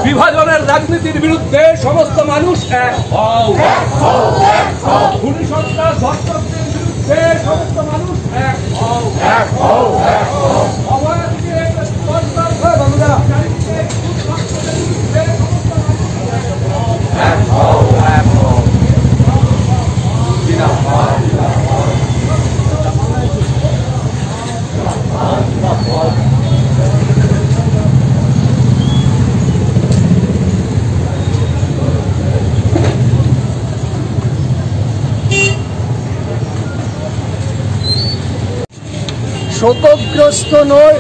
বিভাজনের রাজনীতির বিরুদ্ধে সমস্ত মানুষ এক হও। খুনি সন্ত্রাস ধর্ষকদের বিরুদ্ধে সমস্ত মানুষ এক হও। অবৈধকে সরকার বাংলা শোকগ্রস্ত নই,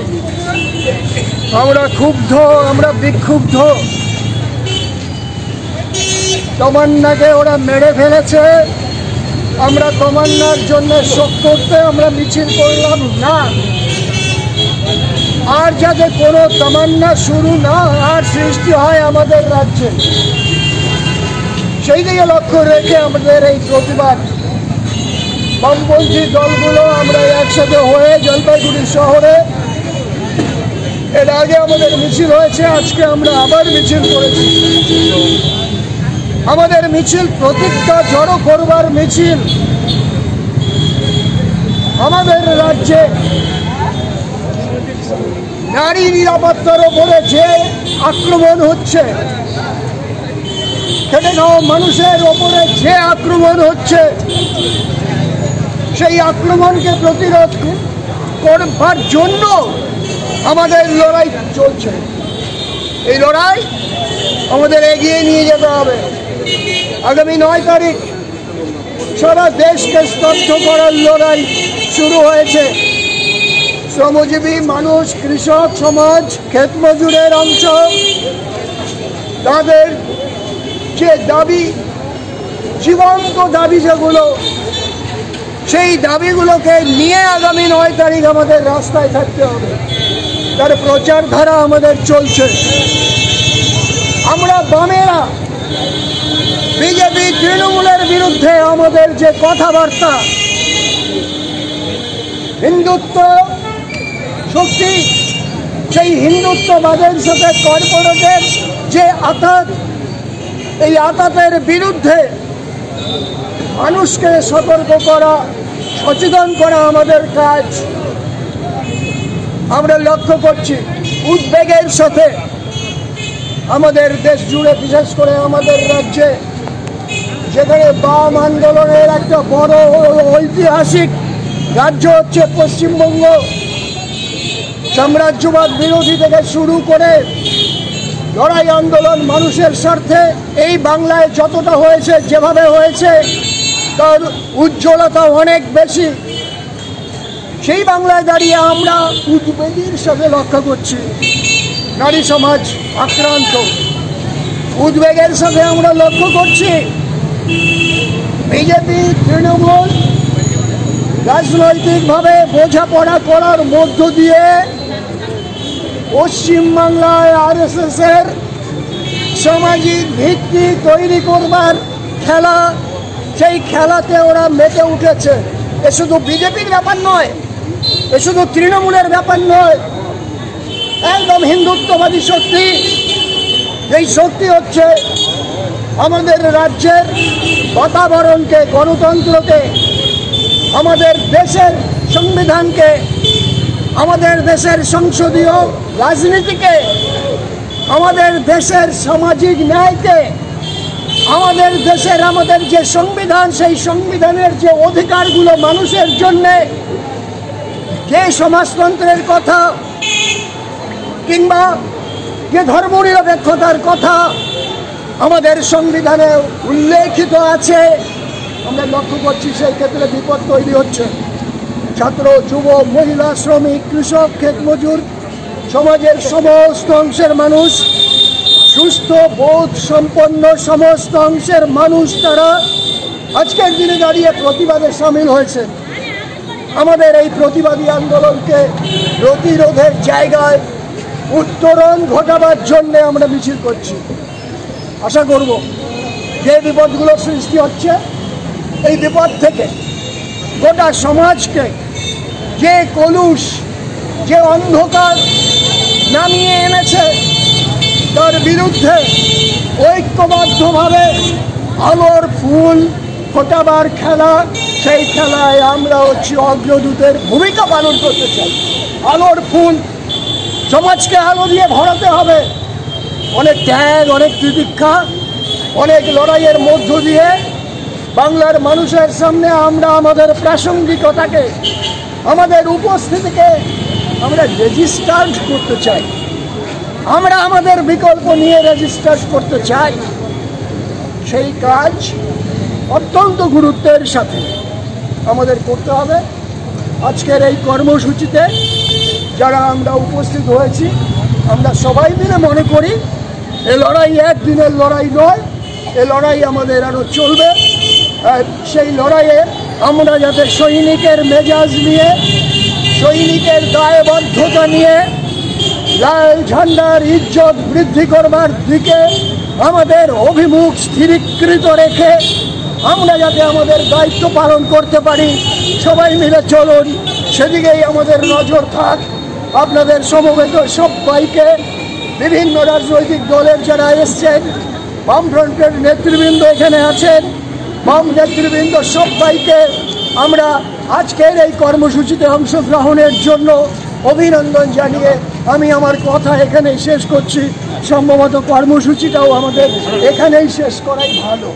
আমরা ক্ষুব্ধ, আমরা বিক্ষুব্ধ। তমান্নাকে ওরা মেরে ফেলেছে, আমরা তমান্নার জন্য শোক করতে আমরা মিছিল করলাম না। আর যাতে কোনো তমান্না শুরু না আর সৃষ্টি হয় আমাদের রাজ্যে, সেই দিকে লক্ষ্য রেখে আমাদের এই প্রতিবাদ। বামপন্থী দলগুলো আমরা একসাথে হয়ে জলপাইগুড়ি শহরে এর আগে আমাদের মিছিল হয়েছে, আজকে আমরা আবার মিছিল করেছি। আমাদের মিছিল প্রতিজ্ঞা জড়ো করবার মিছিল। আমাদের রাজ্যে নারী নিরাপত্তার ওপরে যে আক্রমণ হচ্ছে, খেটে খাওয়া মানুষের ওপরে যে আক্রমণ হচ্ছে, সেই আক্রমণকে প্রতিরোধ করবার জন্য আমাদের লড়াই চলছে। এই লড়াই আমাদের এগিয়ে নিয়ে যেতে হবে। আগামী 9 তারিখ সারা দেশকে স্তব্ধ করার লড়াই শুরু হয়েছে। শ্রমজীবী মানুষ, কৃষক সমাজ, ক্ষেত মজুরের অংশ, তাদের যে দাবি, জীবন্ত দাবি যেগুলো, সেই দাবিগুলোকে নিয়ে আগামী 9 তারিখ আমাদের রাস্তায় থাকতে হবে। তার প্রচার ধারা আমাদের চলছে। আমরা বামেরা বিজেপি তৃণমূলের বিরুদ্ধে আমাদের যে কথাবার্তা, হিন্দুত্ব শক্তি, সেই হিন্দুত্ববাদের সাথে কর্পোরেটের যে আঘাত, এই আঘাতের বিরুদ্ধে মানুষকে সতর্ক করা, সচেতন করা আমাদের কাজ। আমরা লক্ষ্য করছি উদ্বেগের সাথে আমাদের দেশ জুড়ে, বিশেষ করে আমাদের রাজ্যে, যেখানে বাম আন্দোলনের একটা বড় ঐতিহাসিক রাজ্য হচ্ছে পশ্চিমবঙ্গ, সাম্রাজ্যবাদ বিরোধী থেকে শুরু করে লড়াই আন্দোলন মানুষের স্বার্থে এই বাংলায় যতটা হয়েছে, যেভাবে হয়েছে, তার উজ্জ্বলতা অনেক বেশি। সেই বাংলায় দাঁড়িয়ে আমরা উদ্বেগের সাথে লক্ষ্য করছি নারী সমাজ আক্রান্ত। উদ্বেগের সাথে আমরা লক্ষ্য করছি বিজেপি তৃণমূল রাজনৈতিকভাবে বোঝাপড়া করার মধ্য দিয়ে পশ্চিমবাংলায় আরএসএসের সামাজিক ভিত্তি তৈরি করবার খেলা, সেই খেলাতে ওরা মেতে উঠেছে। এ শুধু বিজেপির ব্যাপার নয়, এ শুধু তৃণমূলের ব্যাপার নয়, একদম হিন্দুত্ববাদী শক্তি। এই শক্তি হচ্ছে আমাদের রাজ্যের বাতাবরণকে, গণতন্ত্রকে, আমাদের দেশের সংবিধানকে আমাদের দেশের সংসদীয় রাজনীতিকে, আমাদের দেশের সামাজিক ন্যায়কে, আমাদের দেশের আমাদের যে সংবিধান, সেই সংবিধানের যে অধিকারগুলো মানুষের জন্যে, যে সমাজতন্ত্রের কথা কিংবা যে ধর্মনিরপেক্ষতার কথা আমাদের সংবিধানে উল্লেখিত আছে, আমরা লক্ষ্য করছি সেই ক্ষেত্রে বিপদ তৈরি হচ্ছে। ছাত্র, যুবক, মহিলা, শ্রমিক, কৃষক, ক্ষেতমজুর, সমাজের সমস্ত অংশের মানুষ, সুস্থ বোধ সম্পন্ন সমস্ত অংশের মানুষ তারা আজকের দিনে দাঁড়িয়ে প্রতিবাদে সামিল হয়েছে। আমাদের এই প্রতিবাদী আন্দোলনকে প্রতিরোধের জায়গায় উত্তরণ ঘটাবার জন্যে আমরা মিছিল করছি। আশা করব যে বিপদগুলো সৃষ্টি হচ্ছে, এই বিপদ থেকে গোটা সমাজকে যে কলুষ, যে অন্ধকার নামিয়ে এনেছে, তার বিরুদ্ধে ঐক্যবদ্ধভাবে আলোর ফুল ফোটাবার খেলা, সেই খেলায় আমরা হচ্ছে অগ্রদূতের ভূমিকা পালন করতে চাই। আলোর ফুল সমাজকে আলো দিয়ে ভরাতে হবে। অনেক ত্যাগ, অনেক তিতিক্ষা, অনেক লড়াইয়ের মধ্য দিয়ে বাংলার মানুষের সামনে আমরা আমাদের প্রাসঙ্গিকতাকে, আমাদের উপস্থিতিকে আমরা রেজিস্টার্ড করতে চাই। আমরা আমাদের বিকল্প নিয়ে রেজিস্টার করতে চাই। সেই কাজ অত্যন্ত গুরুত্বের সাথে আমাদের করতে হবে। আজকের এই কর্মসূচিতে যারা আমরা উপস্থিত হয়েছি, আমরা সবাই মিলে মনে করি এ লড়াই একদিনের লড়াই নয়, এ লড়াই আমাদের আরও চলবে। সেই লড়াইয়ে আমরা যাতে সৈনিকের মেজাজ নিয়ে, সৈনিকের দায়বদ্ধতা নিয়ে, লাল ঝান্ডার ইজ্জত বৃদ্ধি করবার দিকে আমাদের অভিমুখ স্থিরীকৃত রেখে আমরা যাতে আমাদের দায়িত্ব পালন করতে পারি, সবাই মিলে চলুন, সেদিকেই আমাদের নজর থাক। আপনাদের সমবেত সবাইকে, বিভিন্ন রাজনৈতিক দলের যারা এসছেন, বামফ্রন্টের নেতৃবৃন্দ এখানে আছেন, বাম নেতৃবৃন্দ সবাইকে আমরা আজকের এই কর্মসূচিতে অংশগ্রহণের জন্য অভিনন্দন জানিয়ে আমি আমার কথা এখানেই শেষ করছি। সম্ভবত কর্মসূচিটাও আমাদের এখানেই শেষ করাই ভালো।